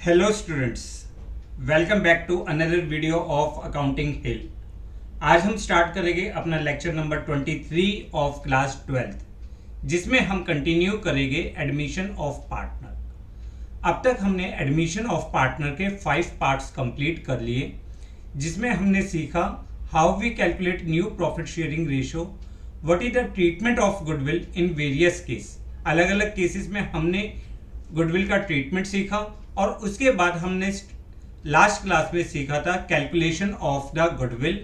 Hello students, welcome back to another video of accounting hill. आज हम start करेंगे अपना lecture number 23 of class 12th, जिसमें हम कंटिन्यू करेंगे एडमिशन ऑफ पार्टनर। अब तक हमने एडमिशन ऑफ पार्टनर के 5 पार्ट्स कंप्लीट कर लिए, जिसमें हमने सीखा how we calculate new profit sharing ratio, what is the treatment of goodwill in various case. अलग अलग केसेस में हमने गुडविल का ट्रीटमेंट सीखा और उसके बाद हमने लास्ट क्लास में सीखा था calculation of the goodwill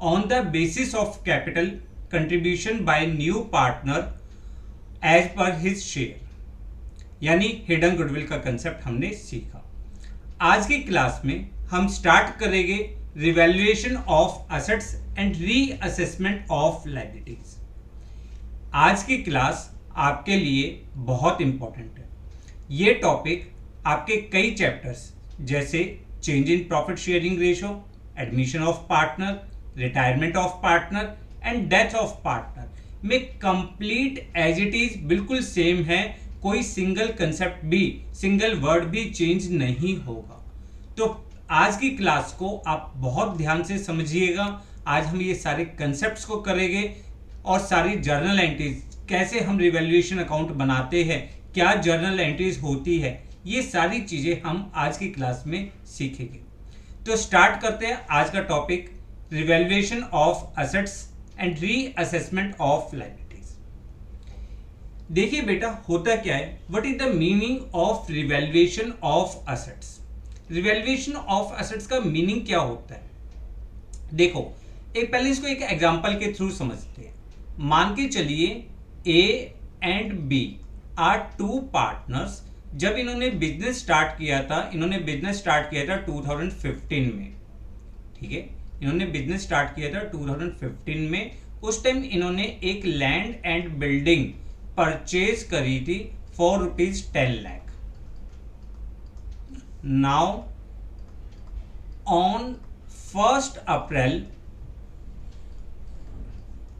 on the basis of capital contribution by new partner as per his share, यानी हिडन गुडविल का कंसेप्ट हमने सीखा। आज की क्लास में हम स्टार्ट करेंगे revaluation of assets and reassessment of liabilities. आज की क्लास आपके लिए बहुत इंपॉर्टेंट है। ये टॉपिक आपके कई चैप्टर्स जैसे change in profit sharing ratio, admission of partner, retirement of partner and death of partner में कंप्लीट एज इट इज बिल्कुल सेम है। कोई सिंगल कंसेप्ट भी, सिंगल वर्ड भी चेंज नहीं होगा। तो आज की क्लास को आप बहुत ध्यान से समझिएगा। आज हम ये सारे कंसेप्ट्स को करेंगे और सारी जर्नल एंट्रीज, कैसे हम रिवैल्यूएशन अकाउंट बनाते हैं, क्या जर्नल एंट्रीज होती है, ये सारी चीजें हम आज की क्लास में सीखेंगे। तो स्टार्ट करते हैं आज का topic, revaluation of assets and reassessment of liabilities. देखिए बेटा, होता क्या है, what is the meaning of revaluation of assets. Revaluation of assets का मीनिंग क्या होता है? देखो, पहले इसको एक एग्जांपल के थ्रू समझते हैं। मान के चलिए A and B are two partners. जब इन्होंने बिजनेस स्टार्ट किया था, 2015 में, ठीक है, इन्होंने बिजनेस स्टार्ट किया था 2015 में। उस टाइम इन्होंने एक लैंड एंड बिल्डिंग परचेज करी थी for ₹10 lakh. Now on 1 April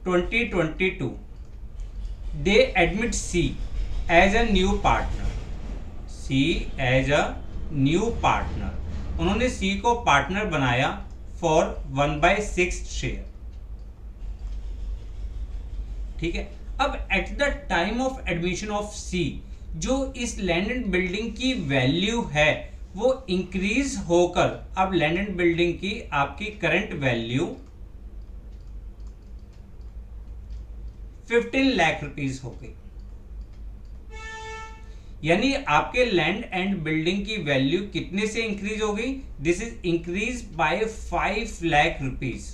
2022 they admit C as a new partner। C as a new partner, उन्होंने C को पार्टनर बनाया फॉर 1/6 शेयर। ठीक है, अब eight the time of admission of C, जो इस लैंड एंड बिल्डिंग की वैल्यू है वो इंक्रीज होकर अब लैंड एंड बिल्डिंग की आपकी करंट वैल्यू 15 लाख रुपीस हो गई। यानी आपके लैंड एंड बिल्डिंग की वैल्यू कितने से इंक्रीज हो गई? This is increase by 5 lakh rupees.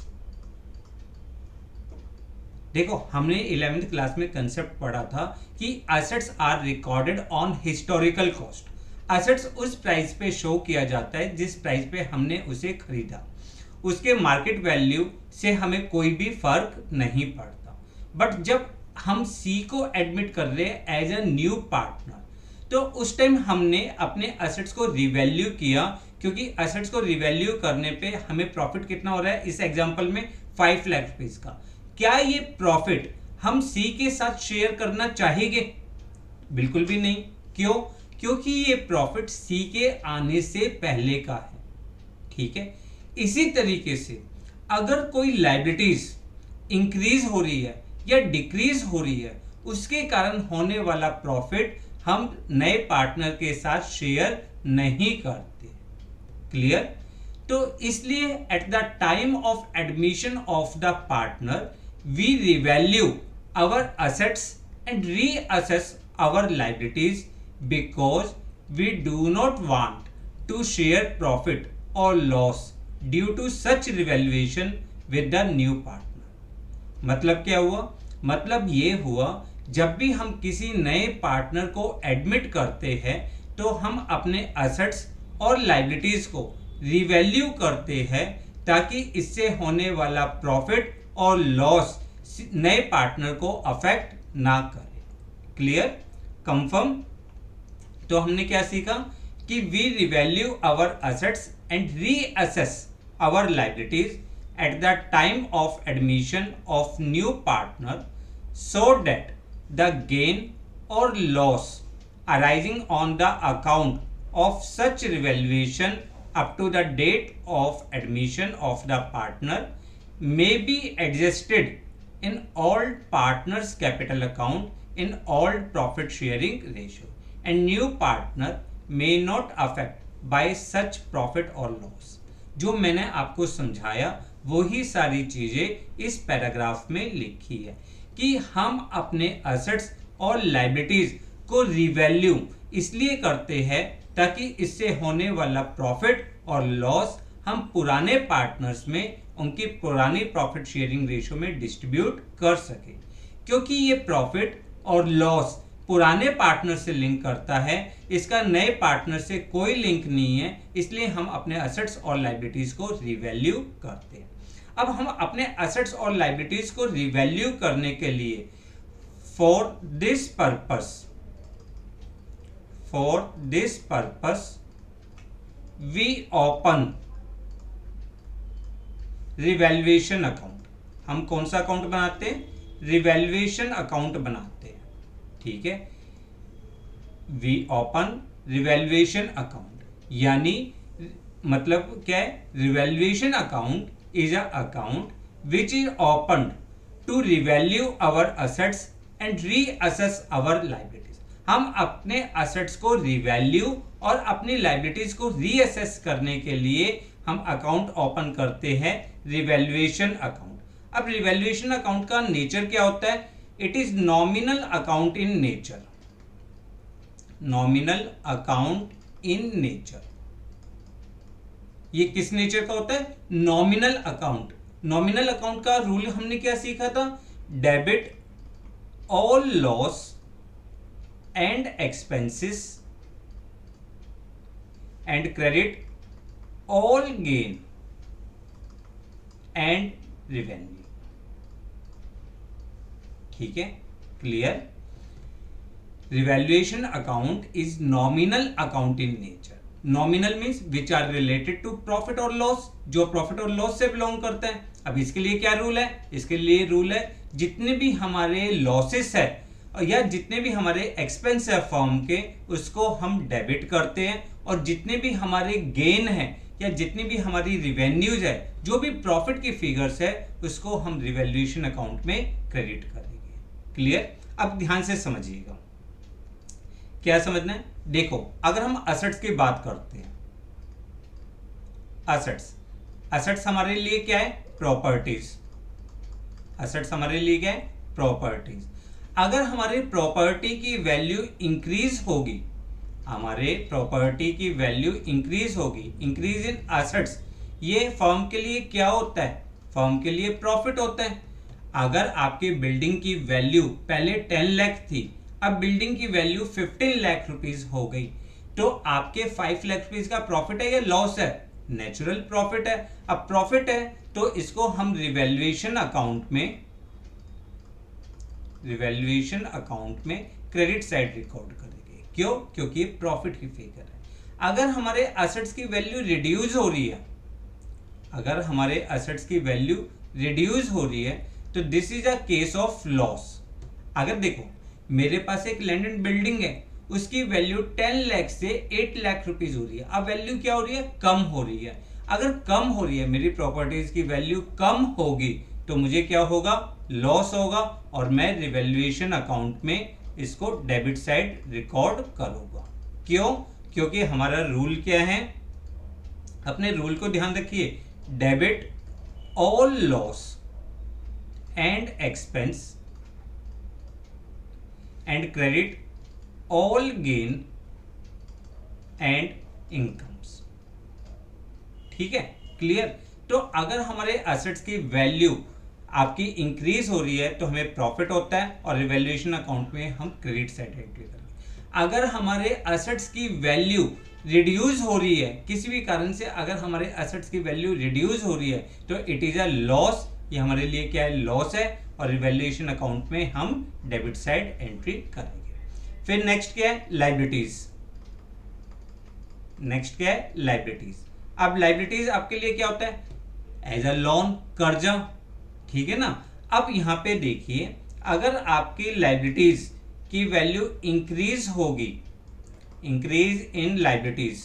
देखो, हमने 11th क्लास में कंसेप्ट पढ़ा था कि assets are recorded on historical cost. Assets उस प्राइस पे शो किया जाता है जिस प्राइस पे हमने उसे खरीदा। उसके मार्केट वैल्यू से हमें कोई भी फर्क नहीं पड़ता। बट जब हम सी को एडमिट कर रहे हैं एज अ न्यू पार्टनर, तो उस टाइम हमने अपने असेट्स को रिवैल्यू किया, क्योंकि असेट्स को रिवैल्यू करने पे हमें प्रॉफिट कितना हो रहा है इस एग्जांपल में 5 लाख रुपीस का। क्या ये प्रॉफिट हम सी के साथ शेयर करना चाहेंगे? बिल्कुल भी नहीं। क्यों? क्योंकि ये प्रॉफिट सी के आने से पहले का है। ठीक है, इसी तरीके से अगर कोई लायबिलिटीज इंक्रीज हो रही है या डिक्रीज हो रही है, उसके कारण होने वाला प्रॉफिट हम नए पार्टनर के साथ शेयर नहीं करते। क्लियर? तो इसलिए at the time of admission of the partner we revalue our assets and reassess our liabilities because we do not want to share profit और loss due to such revaluation with the new partner. मतलब क्या हुआ? मतलब ये हुआ, जब भी हम किसी नए पार्टनर को एडमिट करते हैं तो हम अपने असेट्स और लायबिलिटीज को रिवैल्यू करते हैं, ताकि इससे होने वाला प्रॉफिट और लॉस नए पार्टनर को अफेक्ट ना करे। क्लियर? कंफर्म? तो हमने क्या सीखा कि we revalue our assets and reassess our liabilities at the time of admission of new partner, so that the gain or loss arising on the account of such revaluation up to the date of admission of the partner may be adjusted in all partners capital account in all profit sharing ratio and new partner may not affect by such profit or loss। जो मैंने आपको समझाया वही सारी चीजें इस paragraph में लिखी है कि हम अपने एसेट्स और लायबिलिटीज को रिवैल्यू इसलिए करते हैं ताकि इससे होने वाला प्रॉफिट और लॉस हम पुराने पार्टनर्स में उनकी पुरानी प्रॉफिट शेयरिंग रेशियो में डिस्ट्रीब्यूट कर सके। क्योंकि ये प्रॉफिट और लॉस पुराने पार्टनर से लिंक करता है, इसका नए पार्टनर से कोई लिंक नहीं है, इसलिए हम अपने एसेट्स और लायबिलिटीज को रिवैल्यू करते हैं। अब हम अपने एसेट्स और लायबिलिटीज को रिवैल्यू करने के लिए for this purpose we open revaluation account. हम कौन सा अकाउंट बनाते हैं? रिवैल्यूएशन अकाउंट बनाते हैं। ठीक है, वी ओपन रिवैल्यूएशन अकाउंट, यानी मतलब क्या है? Revaluation account is a account which is open to revalue our assets and reassess our liabilities. हम अपने एसेट्स को रिवैल्यू और अपनी लायबिलिटीज को रीअसेस करने के लिए हम अकाउंट ओपन करते हैं, रिवैल्यूएशन अकाउंट। अब रिवैल्यूएशन अकाउंट का नेचर क्या होता है? It is nominal account in nature. Nominal account in nature, ये किस नेचर का होता है? Nominal account. नॉमिनल अकाउंट का रूल हमने क्या सीखा था? Debit all loss and expenses and credit all gain and revenue. ठीक है, clear? Revaluation account is nominal account in nature. Nominal means which are related to profit और loss, जो profit और लॉस से बिलोंग करते हैं। अब इसके लिए क्या रूल है? इसके लिए रूल है जितने भी हमारे लॉसेस है या जितने भी हमारे एक्सपेंस है फर्म के, उसको हम डेबिट करते हैं, और जितने भी हमारे गेन है या जितनी भी हमारी रिवेन्यूज है, जो भी प्रॉफिट की फिगर्स है, उसको हम रिवैल्यूएशन अकाउंट में क्रेडिट करेंगे। क्लियर? अब ध्यान से समझिएगा, क्या समझना है? देखो, अगर हम एसेट्स की बात करते हैं, एसेट्स हमारे लिए क्या है? प्रॉपर्टीज। एसेट्स हमारे लिए क्या है? प्रॉपर्टीज। अगर हमारे प्रॉपर्टी की वैल्यू इंक्रीज होगी, हमारे प्रॉपर्टी की वैल्यू इंक्रीज होगी, इंक्रीज इन एसेट्स, ये फर्म के लिए क्या होता है? फर्म के लिए प्रॉफिट होता है। अगर आपकी बिल्डिंग की वैल्यू पहले 10 लाख थी, अब बिल्डिंग की वैल्यू 15 लाख रुपीस हो गई, तो आपके 5 लाख रुपीस का प्रॉफिट है या लॉस है? नेचुरल प्रॉफिट है। अब प्रॉफिट है तो इसको हम रिवैल्यूएशन अकाउंट में क्रेडिट साइड रिकॉर्ड करेंगे। क्यों? क्योंकि ये प्रॉफिट की फिगर है। अगर हमारे एसेट्स की वैल्यू रिड्यूस हो रही है, अगर हमारे एसेट्स की वैल्यू रिड्यूस हो रही है, तो this is a case of loss. अगर देखो, मेरे पास एक लैंड एंड बिल्डिंग है, उसकी वैल्यू 10 लाख से 8 लाख रुपीस हो रही है। अब वैल्यू क्या हो रही है? कम हो रही है। अगर कम हो रही है, मेरी प्रॉपर्टीज की वैल्यू कम होगी, तो मुझे क्या होगा? लॉस होगा, और मैं रिवैल्यूएशन अकाउंट में इसको डेबिट साइड रिकॉर्ड करूंगा। क्यों? क्योंकि हमारा रूल क्या है? अपने रूल को ध्यान रखिए, debit all loss and expense and credit all gain and incomes. ठीक है, क्लियर? तो अगर हमारे एसेट्स की वैल्यू आपकी इंक्रीज हो रही है तो हमें प्रॉफिट होता है, और रिवैल्यूएशन अकाउंट में हम क्रेडिट साइड एंट्री करेंगे। अगर हमारे एसेट्स की वैल्यू रिड्यूस हो रही है, किसी भी कारण से अगर हमारे एसेट्स की वैल्यू रिड्यूस हो रही है, तो इट इज अ लॉस। ये हमारे लिए क्या है? लॉस है, और रिवैल्यूएशन अकाउंट में हम डेबिट साइड एंट्री करेंगे। फिर नेक्स्ट क्या है? लायबिलिटीज। नेक्स्ट क्या है? लायबिलिटीज। अब लायबिलिटीज आपके लिए क्या होता है? एज अ लोन, कर्जा। ठीक है ना? अब यहां पे देखिए, अगर आपकी लायबिलिटीज की वैल्यू इंक्रीज होगी, increase in liabilities,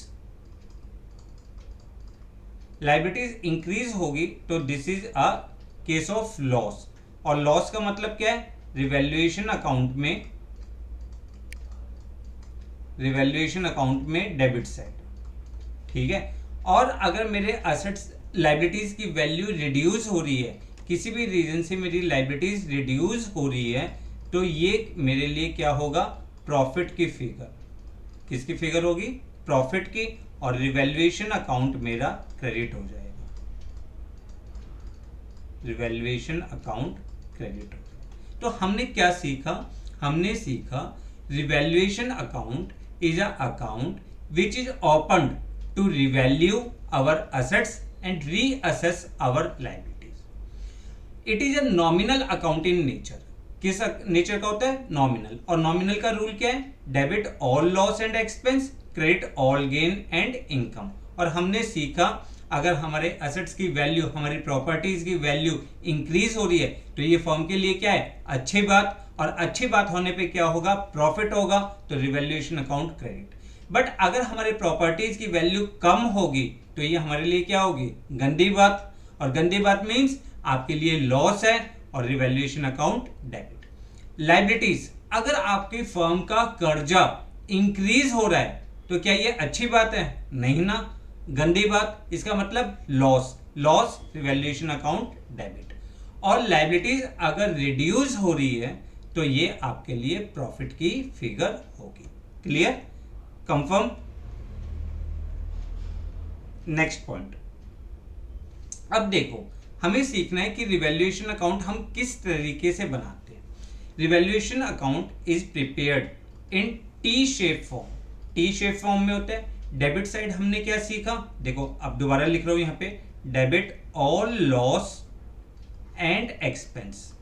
liabilities increase होगी तो this is a case of loss. और लॉस का मतलब क्या है? रिवैल्यूएशन अकाउंट में, रिवैल्यूएशन अकाउंट में डेबिट साइड, ठीक है। और अगर मेरे असेट्स लाइबिलिटीज की वैल्यू रिड्यूस हो रही है, किसी भी रीजन से मेरी लाइबिलिटीज रिड्यूस हो रही है, तो ये मेरे लिए क्या होगा? प्रॉफिट की फिगर। किसकी फिगर होगी? प्रॉफिट की। और रिवैल्यूएशन अकाउंट मेरा क्रेडिट हो जाएगा, रिवैल्यूएशन अकाउंट क्रेडिट हो जाएगा। तो हमने क्या सीखा? हमने सीखा revaluation account is a account which is opened to revalue our assets and reassess our liabilities. It is a nominal account in nature. किस नेचर का होता है? नॉमिनल। और नॉमिनल का रूल क्या है? Debit all loss and expense, credit all gain and income. और हमने सीखा अगर हमारे एसेट्स की वैल्यू, हमारी प्रॉपर्टीज की वैल्यू इंक्रीज हो रही है तो ये फर्म के लिए क्या है? अच्छी बात। और अच्छी बात होने पे क्या होगा? प्रॉफिट होगा, तो रिवैल्यूएशन अकाउंट क्रेडिट। बट अगर हमारे प्रॉपर्टीज की वैल्यू कम होगी तो ये हमारे लिए क्या होगी? गंदी बात। और गंदी बात मीन्स आपके लिए लॉस है, और रिवैल्यूएशन अकाउंट डेबिट। लाइबिलिटीज, अगर आपकी फर्म का कर्जा इंक्रीज हो रहा है तो क्या ये अच्छी बात है? नहीं ना, गंदी बात। इसका मतलब loss, loss revaluation account debit. और लाइबिलिटीज अगर रिड्यूस हो रही है तो ये आपके लिए प्रॉफिट की फिगर होगी। क्लियर? कंफर्म? Next point. अब देखो, हमें सीखना है कि रिवैल्यूएशन अकाउंट हम किस तरीके से बनाते हैं। Revaluation account is prepared in T shape form. T shape form में होता है। डेबिट साइड हमने क्या सीखा? देखो अब दोबारा लिख रहा हूं यहां पे, debit all loss and expense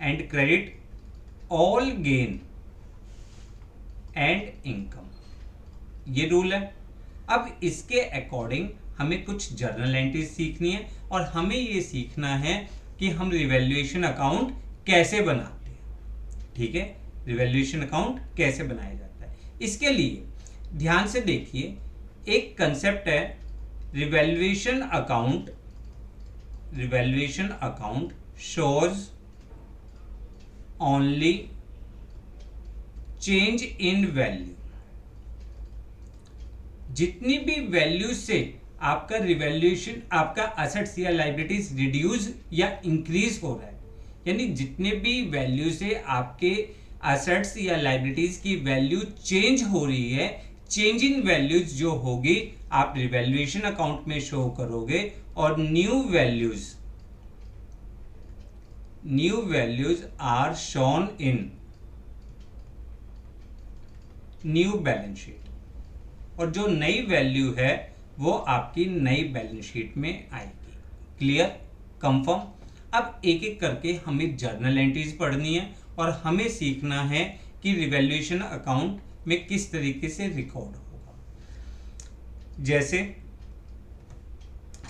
and credit all gain and income. ये रूल है। अब इसके अकॉर्डिंग हमें कुछ जर्नल एंट्रीज सीखनी है, और हमें ये सीखना है कि हम रिवैल्यूएशन अकाउंट कैसे बनाते हैं। ठीक है, रिवैल्यूएशन अकाउंट कैसे बनाया जाता है। इसके लिए ध्यान से देखिए, एक कंसेप्ट है revaluation account. Revaluation account shows only change in value. जितनी भी वैल्यू से आपका रिवैल्यूएशन, आपका असेट्स या लाइबिलिटीज रिड्यूस या इंक्रीज हो रहा है, यानी जितने भी वैल्यू से आपके असेट्स या लाइबिलिटीज की वैल्यू चेंज हो रही है, चेंज इन वैल्यूज जो होगी आप रिवैल्यूएशन अकाउंट में शो करोगे। और new values are shown in new balance sheet. और जो नई वैल्यू है वो आपकी नई बैलेंस शीट में आएगी। क्लियर? कंफर्म? अब एक एक करके हमें जर्नल एंट्रीज पढ़नी है, और हमें सीखना है कि रिवैल्यूएशन अकाउंट में किस तरीके से रिकॉर्ड होगा। जैसे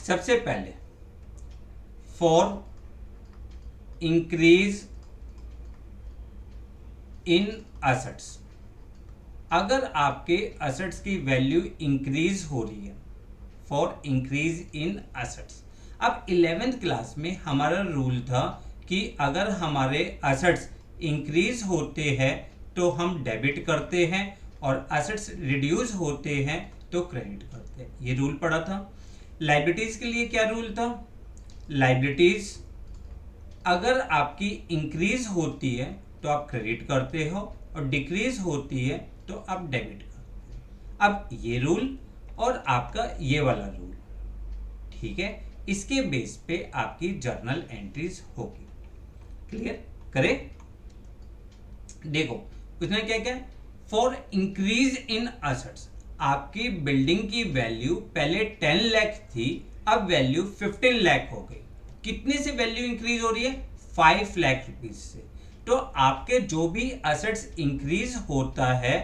सबसे पहले फॉर इंक्रीज इन असेट्स, अगर आपके असेट्स की वैल्यू इंक्रीज हो रही है, फॉर इंक्रीज इन असेट्स। अब 11th क्लास में हमारा रूल था कि अगर हमारे असेट्स इंक्रीज होते हैं तो हम डेबिट करते हैं, और असेट्स रिड्यूस होते हैं तो क्रेडिट करते हैं। ये रूल पढ़ा था। लाइबिलिटीज के लिए क्या रूल था? लाइबिलिटीज अगर आपकी इंक्रीज होती है तो आप क्रेडिट करते हो, और डिक्रीज होती है तो आप डेबिट करते हो। अब ये रूल और आपका ये वाला रूल, ठीक है, इसके बेस पे आपकी जर्नल एंट्रीज होगी। क्लियर? करें? देखो उसने क्या क्या, फॉर इंक्रीज इन असेट्स, आपकी बिल्डिंग की वैल्यू पहले 10 लाख थी, अब वैल्यू 15 लाख हो गई। कितने से वैल्यू इंक्रीज हो रही है? 5 लाख रुपीज से। तो आपके जो भी असेट्स इंक्रीज होता है,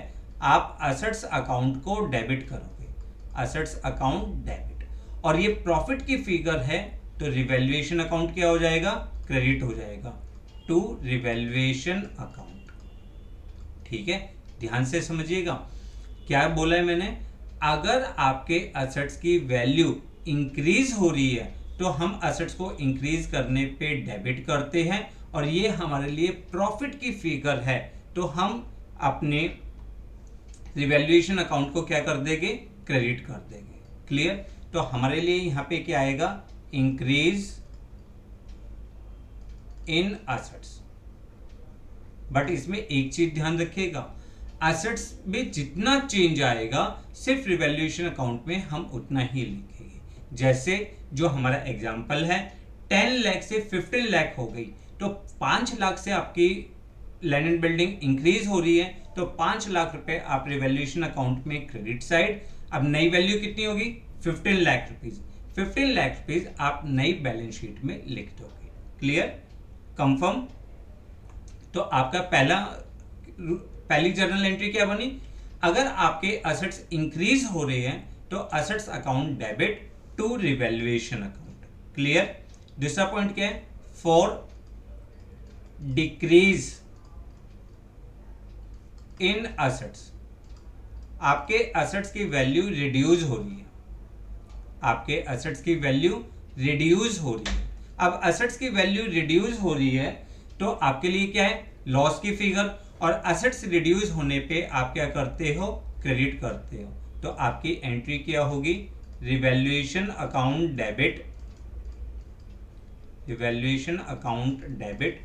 आप असेट्स अकाउंट को डेबिट करोगे, असेट्स अकाउंट डेबिट। और ये प्रॉफिट की फिगर है तो रिवैल्यूएशन अकाउंट क्या हो जाएगा? क्रेडिट हो जाएगा टू रिवैल्यूएशन अकाउंट। ठीक है, ध्यान से समझिएगा, क्या बोला है मैंने, अगर आपके असेट्स की वैल्यू इंक्रीज हो रही है तो हम असेट्स को इंक्रीज करने पे डेबिट करते हैं और ये हमारे लिए प्रॉफिट की फिगर है, तो हम अपने रिवैल्यूएशन अकाउंट को क्या कर देंगे, क्रेडिट कर देंगे। क्लियर? तो हमारे लिए यहां पे क्या आएगा, इंक्रीज इन असेट्स। बट इसमें एक चीज ध्यान रखिएगा, एसेट्स में जितना चेंज आएगा सिर्फ रिवैल्यूएशन अकाउंट में हम उतना ही लिखेंगे। जैसे जो हमारा एग्जांपल है, 10 लाख से 15 लाख हो गई, तो 5 लाख से आपकी लैंड एंड बिल्डिंग इंक्रीज हो रही है, तो 5 लाख रुपए आप रिवैल्यूएशन अकाउंट में क्रेडिट साइड। अब नई वैल्यू कितनी होगी, 15 लाख रुपीज। 15 लाख रुपीज आप नई बैलेंस शीट में लिख दोगे। क्लियर? कंफर्म? तो आपका पहली जर्नल एंट्री क्या बनी, अगर आपके असेट्स इंक्रीज हो रहे हैं तो assets account debit to revaluation account. Clear? दूसरा पॉइंट क्या है, फॉर डिक्रीज इन असेट्स, आपके असेट्स की वैल्यू रिड्यूस हो रही है, आपके असेट्स की वैल्यू रिड्यूस हो रही है। अब असेट्स की वैल्यू रिड्यूस हो रही है तो आपके लिए क्या है, लॉस की फिगर, और असेट्स रिड्यूस होने पे आप क्या करते हो, क्रेडिट करते हो। तो आपकी एंट्री क्या होगी, revaluation account debit, revaluation account debit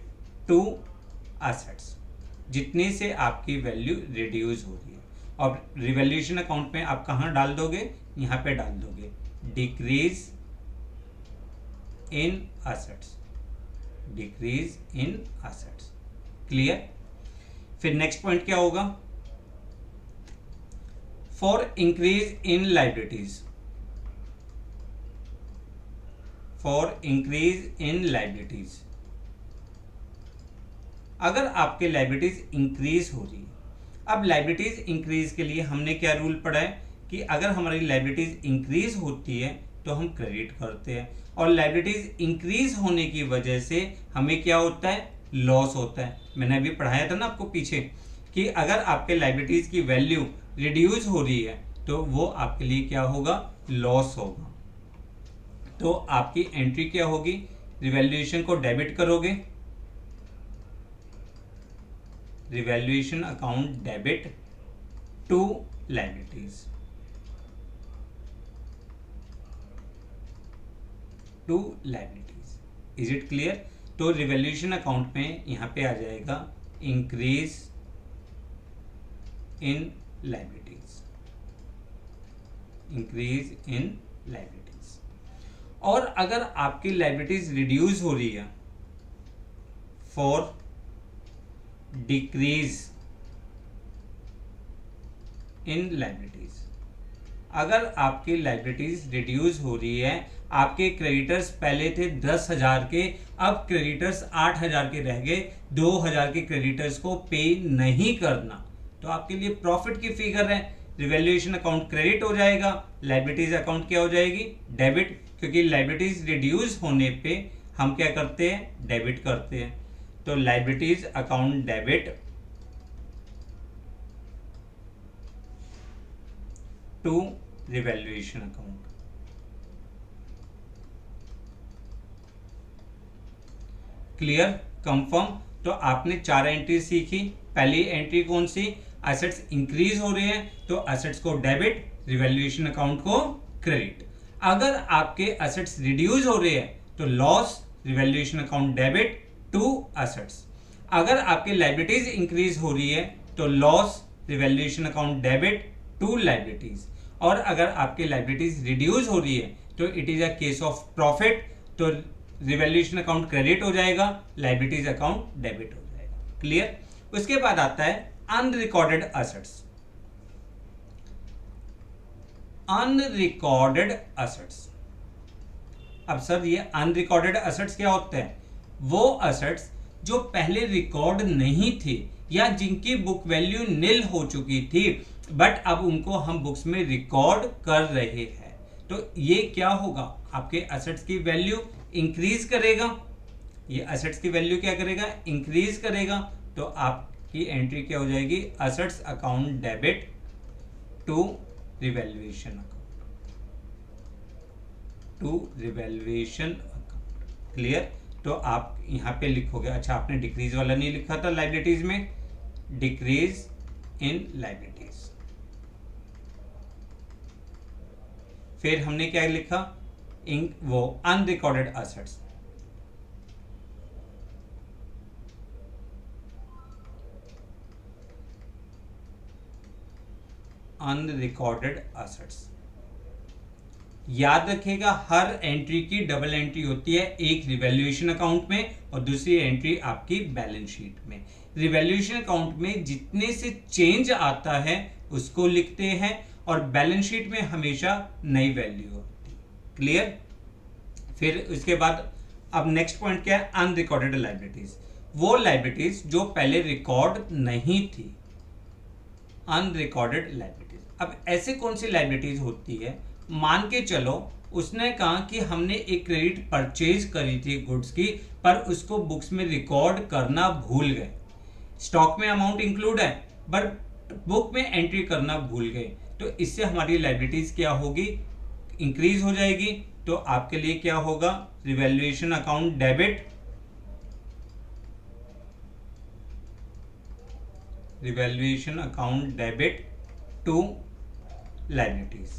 to assets, जितने से आपकी वैल्यू रिड्यूस हो रही है। और रिवैल्यूएशन अकाउंट में आप कहां डाल दोगे, यहां पे डाल दोगे decrease in assets, decrease in assets. Clear? फिर नेक्स्ट पॉइंट क्या होगा, for increase in liabilities, for increase in liabilities, अगर आपके लायबिलिटीज इंक्रीज हो रही है। अब लायबिलिटीज इंक्रीज के लिए हमने क्या रूल पढ़ा है कि अगर हमारी लायबिलिटीज इंक्रीज होती है तो हम क्रेडिट करते हैं, और लायबिलिटीज इंक्रीज होने की वजह से हमें क्या होता है, लॉस होता है। मैंने अभी पढ़ाया था ना आपको पीछे कि अगर आपके लायबिलिटीज की वैल्यू रिड्यूस हो रही है तो वो आपके लिए क्या होगा, लॉस होगा। तो आपकी एंट्री क्या होगी, रिवैल्यूएशन को डेबिट करोगे, revaluation account debit to liabilities, to liabilities. Is it clear? तो रिवैल्यूएशन अकाउंट में यहां पे आ जाएगा increase in liabilities, increase in liabilities. और अगर आपकी लायबिलिटीज रिड्यूस हो रही है, फॉर डिक्रीज इन लायबिलिटीज, अगर आपकी लायबिलिटीज रिड्यूस हो रही है, आपके क्रेडिटर्स पहले थे 10,000 के, अब क्रेडिटर्स 8,000 के रह गए, 2,000 के क्रेडिटर्स को पे नहीं करना, तो आपके लिए प्रॉफिट की फिगर है, रिवैल्यूएशन अकाउंट क्रेडिट हो जाएगा, लायबिलिटीज अकाउंट क्या हो जाएगी, डेबिट, क्योंकि लायबिलिटीज रिड्यूस होने पे हम क्या करते हैं, डेबिट करते हैं। तो liabilities account debit to revaluation account. Clear? Confirm? तो आपने 4 एंट्री सीखी। पहली एंट्री कौन सी, एसेट्स इंक्रीज हो रहे हैं तो एसेट्स को डेबिट, रिवैल्यूएशन अकाउंट को क्रेडिट। अगर आपके एसेट्स रिड्यूस हो रहे हैं तो loss, revaluation account debit to assets. अगर आपके लायबिलिटीज इंक्रीज हो रही है तो loss, revaluation account debit to liabilities. और अगर आपके लायबिलिटीज रिड्यूस हो रही है तो it is a case of profit, तो रिवैल्यूएशन अकाउंट क्रेडिट हो जाएगा, लायबिलिटीज अकाउंट डेबिट हो जाएगा। क्लियर? उसके बाद आता है अनरिकॉर्डेड एसेट्स। अनरिकॉर्डेड एसेट्स, अब सर ये अनरिकॉर्डेड एसेट्स क्या होते हैं, वो एसेट्स जो पहले रिकॉर्ड नहीं थे या जिनकी बुक वैल्यू निल हो चुकी थी, बट अब उनको हम बुक्स में रिकॉर्ड कर रहे हैं। तो ये क्या होगा, आपके एसेट्स की वैल्यू इंक्रीज करेगा, ये एसेट्स की वैल्यू क्या करेगा, इंक्रीज करेगा, तो आप की एंट्री क्या हो जाएगी, assets account debit to revaluation account, to revaluation account. Clear. तो आप यहाँ पे लिखोगे, अच्छा आपने डिक्रीज वाला नहीं लिखा था लाइबिलिटीज में, डिक्रीज इन लाइबिलिटीज। फिर हमने क्या लिखा, वो अनरिकॉर्डेड असेट्स, अनरिकॉर्डेड असेट्स। याद रखिएगा हर एंट्री की डबल एंट्री होती है, एक रिवैल्यूएशन अकाउंट में और दूसरी एंट्री आपकी बैलेंस शीट में। रिवैल्यूएशन अकाउंट में जितने से चेंज आता है उसको लिखते हैं और बैलेंस शीट में हमेशा नई वैल्यू होती है। क्लियर। फिर उसके बाद अब नेक्स्ट पॉइंट क्या है, अनरिकॉर्डेड लाइबिलिटीज। वो लाइबिलिटीज जो पहले रिकॉर्ड नहीं थी, अनरिकॉर्डेड लाइबिलिटीज। अब ऐसे कौन सी लाइबिलिटीज होती है, मान के चलो उसने कहा कि हमने एक क्रेडिट परचेज करी थी गुड्स की, पर उसको बुक्स में रिकॉर्ड करना भूल गए। स्टॉक में अमाउंट इंक्लूड है बट बुक में एंट्री करना भूल गए, तो इससे हमारी लाइबिलिटीज क्या होगी, इंक्रीज हो जाएगी। तो आपके लिए क्या होगा, revaluation account debit, revaluation account debit to liabilities,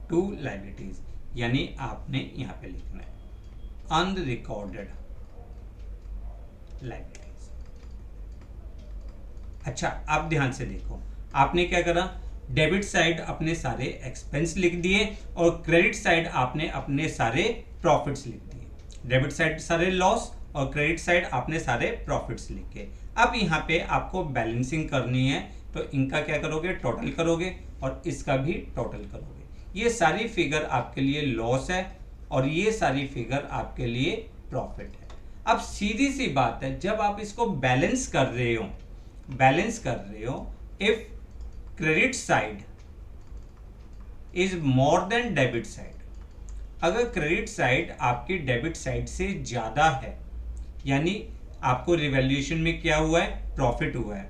to liabilities. यानी आपने यहां पे लिखना है अनरिकॉर्डेड लाइबिलिटीज। अच्छा आप ध्यान से देखो, आपने क्या करा, डेबिट साइड अपने सारे एक्सपेंस लिख दिए और क्रेडिट साइड आपने अपने सारे प्रॉफिट्स लिख दिए। डेबिट साइड सारे लॉस और क्रेडिट साइड आपने सारे प्रॉफिट्स लिखे। अब यहाँ पे आपको बैलेंसिंग करनी है, तो इनका क्या करोगे, टोटल करोगे और इसका भी टोटल करोगे। ये सारी फिगर आपके लिए लॉस है और ये सारी फिगर आपके लिए प्रॉफिट है। अब सीधी सी बात है, जब आप इसको बैलेंस कर रहे हो, if credit side is more than debit side, अगर क्रेडिट साइड आपकी डेबिट साइड से ज्यादा है, यानी आपको रिवैल्यूएशन में क्या हुआ है, प्रॉफिट हुआ है,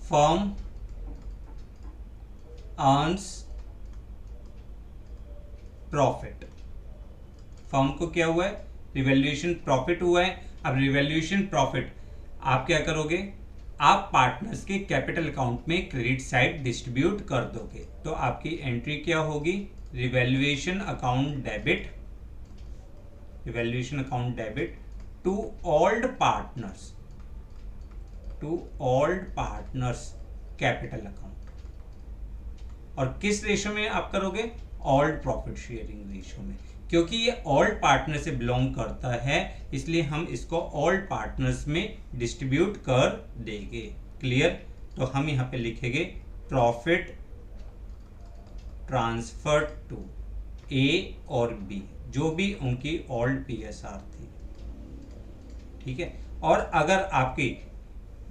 फर्म अर्न्स प्रॉफिट, फर्म को क्या हुआ है, रिवैल्यूएशन प्रॉफिट हुआ है। अब रिवैल्यूएशन प्रॉफिट आप क्या करोगे, आप पार्टनर्स के कैपिटल अकाउंट में क्रेडिट साइड डिस्ट्रीब्यूट कर दोगे, तो आपकी एंट्री क्या होगी, revaluation account debit, revaluation account debit to old partners, to old partners capital account. और किस रेशो में आप करोगे, ओल्ड प्रॉफिट शेयरिंग रेशो में, क्योंकि ये ओल्ड पार्टनर से बिलोंग करता है इसलिए हम इसको ओल्ड पार्टनर्स में डिस्ट्रीब्यूट कर देंगे। क्लियर। तो हम यहां पे लिखेंगे प्रॉफिट ट्रांसफर टू ए और बी, जो भी उनकी ओल्ड पीएसआर थी। ठीक है। और अगर आपकी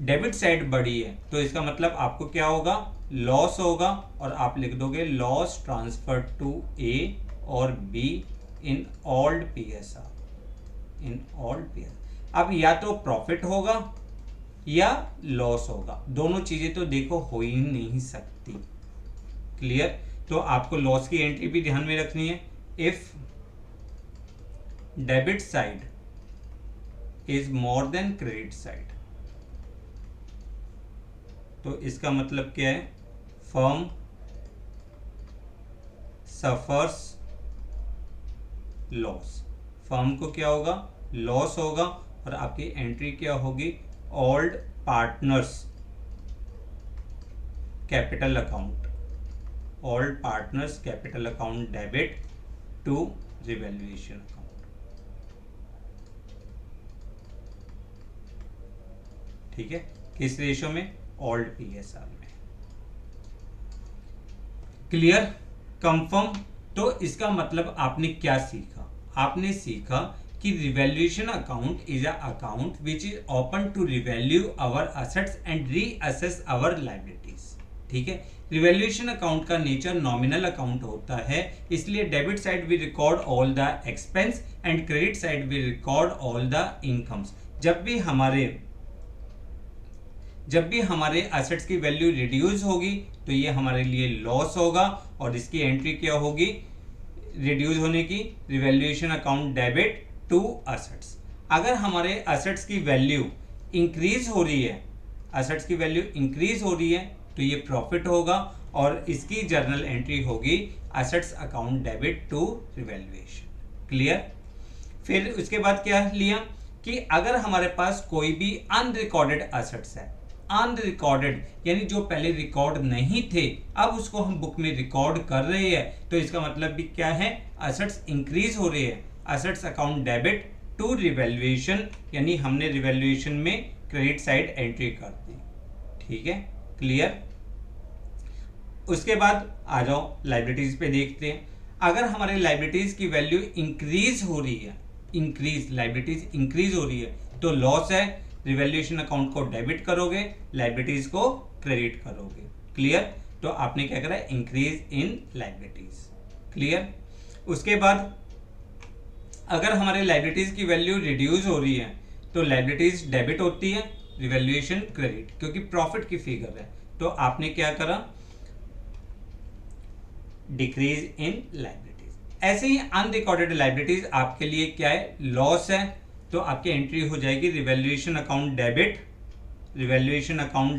डेबिट साइड बड़ी है तो इसका मतलब आपको क्या होगा, लॉस होगा, और आप लिख दोगे लॉस ट्रांसफर टू ए और be in old PSR, in old PSR. अब या तो प्रॉफिट होगा या लॉस होगा, दोनों चीजें तो देखो हो ही नहीं सकती। क्लियर। तो आपको लॉस की एंट्री भी ध्यान में रखनी है। If debit side is more than credit side, तो इसका मतलब क्या है, फर्म सफर्स लॉस, फर्म को क्या होगा, लॉस होगा, और आपकी एंट्री क्या होगी, old partners capital account, old partners capital account debit to revaluation account. ठीक है। किस रेशो में, ओल्ड पीएसआर में। Clear, confirm. तो इसका मतलब आपने क्या सीखा, आपने सीखा कि revaluation account is a account which is open to revalue our assets and reassess our liabilities. ठीक है। रिवैल्यूएशन अकाउंट का नेचर नॉमिनल अकाउंट होता है, इसलिए debit side we record all the expense and credit side we record all the incomes. जब भी हमारे assets की वैल्यू रिड्यूस होगी तो ये हमारे लिए लॉस होगा और इसकी एंट्री क्या होगी रिड्यूस होने की, revaluation account debit to assets. अगर हमारे एसेट्स की वैल्यू इंक्रीज हो रही है, तो ये प्रॉफिट होगा और इसकी जर्नल एंट्री होगी assets account debit to revaluation. Clear. फिर उसके बाद क्या लिया कि अगर हमारे पास कोई भी अनरिकॉर्डेड एसेट्स है, अनरिकॉर्डेड यानी जो पहले रिकॉर्ड नहीं थे, अब उसको हम बुक में रिकॉर्ड कर रहे हैं, तो इसका मतलब भी क्या है, एसेट्स इंक्रीज हो रहे हैं, assets account debit to revaluation, यानी हमने रिवैल्यूएशन में क्रेडिट साइड एंट्री कर दी। ठीक है, क्लियर। उसके बाद आ जाओ लायबिलिटीज पे देखते हैं। अगर हमारे लायबिलिटीज की वैल्यू इंक्रीज हो रही है, लायबिलिटीज इंक्रीज हो रही है, तो लॉस है, रिवैल्यूएशन अकाउंट को डेबिट करोगे, लायबिलिटीज को क्रेडिट करोगे। क्लियर। तो आपने क्या करा, इंक्रीज इन लायबिलिटीज। क्लियर। उसके बाद अगर हमारे लायबिलिटीज की वैल्यू रिड्यूस हो रही है तो लायबिलिटीज डेबिट होती है, रिवैल्यूएशन क्रेडिट, क्योंकि प्रॉफिट की फिगर है। तो आपने क्या करा, डिक्रीज इन लायबिलिटीज। ऐसे ही अनरिकॉर्डेड लायबिलिटीज आपके लिए क्या है, लॉस है, तो आपकी एंट्री हो जाएगी revaluation account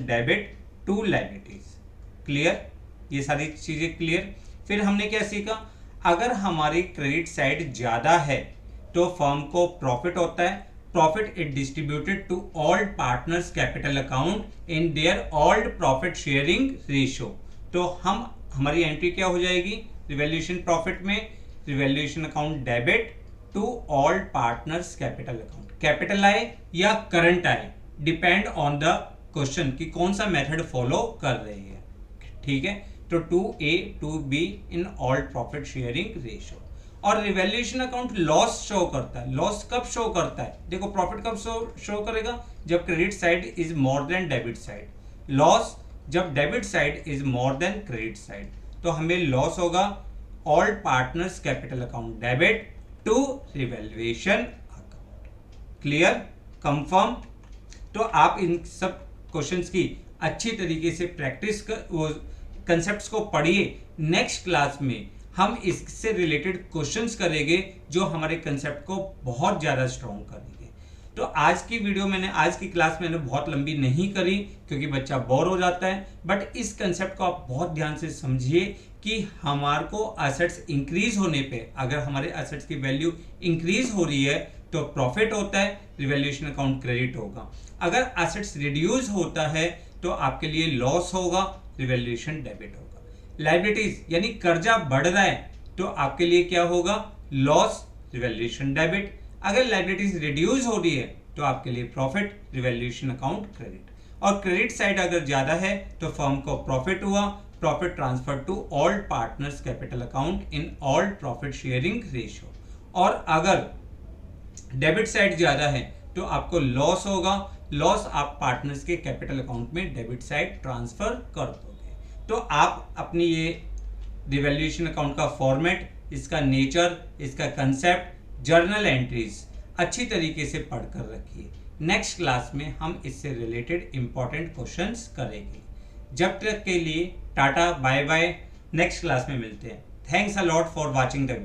debit to liabilities. Clear. ये सारी चीजें क्लियर। फिर हमने क्या सीखा, अगर हमारी क्रेडिट साइड ज्यादा है तो फर्म को प्रॉफिट होता है, profit is distributed to all partners capital account in their old profit sharing ratio. तो हमारी एंट्री क्या हो जाएगी रिवैल्यूएशन प्रॉफिट में, revaluation account debit to all partners capital account. Capital आए या करंट आए, डिपेंड ऑन द क्वेश्चन कि कौन सा मेथड फॉलो कर रहे हैं। ठीक है, तो to A to B in all profit sharing ratio. और रिवैल्यूएशन अकाउंट लॉस शो करता है। लॉस कब शो करता है, देखो प्रॉफिट कब शो करेगा, जब credit side is more than debit side, loss जब debit side is more than credit side. तो हमें लॉस होगा all partners capital account debit to revaluation account. Clear, confirm. तो आप इन सब क्वेश्चंस की अच्छी तरीके से प्रैक्टिस कर, वो कंसेप्ट्स को पढ़िए। नेक्स्ट क्लास में हम इससे रिलेटेड क्वेश्चंस करेंगे जो हमारे कंसेप्ट को बहुत ज़्यादा स्ट्रॉन्ग करेंगे। तो आज की क्लास मैंने बहुत लंबी नहीं करी क्योंकि बच्चा बोर हो जाता है, बट इस कंसेप्ट को आप बहुत ध्यान से समझिए कि हमारे को एसेट्स इंक्रीज होने पे, अगर हमारे एसेट्स की वैल्यू इंक्रीज हो रही है तो प्रॉफिट होता है, रिवैल्यूएशन अकाउंट क्रेडिट होगा। अगर एसेट्स रिड्यूस होता है तो आपके लिए लॉस होगा, रिवैल्यूएशन डेबिट होगा। लायबिलिटीज यानी कर्जा बढ़ रहा है तो आपके लिए क्या होगा, लॉस, रिवैल्यूएशन डेबिट। अगर लायबिलिटीज रिड्यूस हो रही है तो आपके लिए प्रॉफिट, रिवैल्यूएशन अकाउंट क्रेडिट। और क्रेडिट साइड अगर ज्यादा है तो फर्म को प्रॉफिट हुआ, profit transfer to all partners capital account in all profit sharing ratio. और अगर डेबिट साइड ज्यादा है तो आपको लॉस होगा, लॉस आप पार्टनर्स के कैपिटल अकाउंट में डेबिट साइड ट्रांसफर कर दोगे। तो आप अपनी ये रिवैल्यूएशन अकाउंट का फॉर्मेट, इसका नेचर, इसका कंसेप्ट, जर्नल एंट्रीज अच्छी तरीके से पढ़कर रखिए। नेक्स्ट क्लास में हम इससे रिलेटेड इंपॉर्टेंट क्वेश्चंस करेंगे। जब तक के लिए tata, bye bye, next class में मिलते हैं। Thanks a lot for watching the video.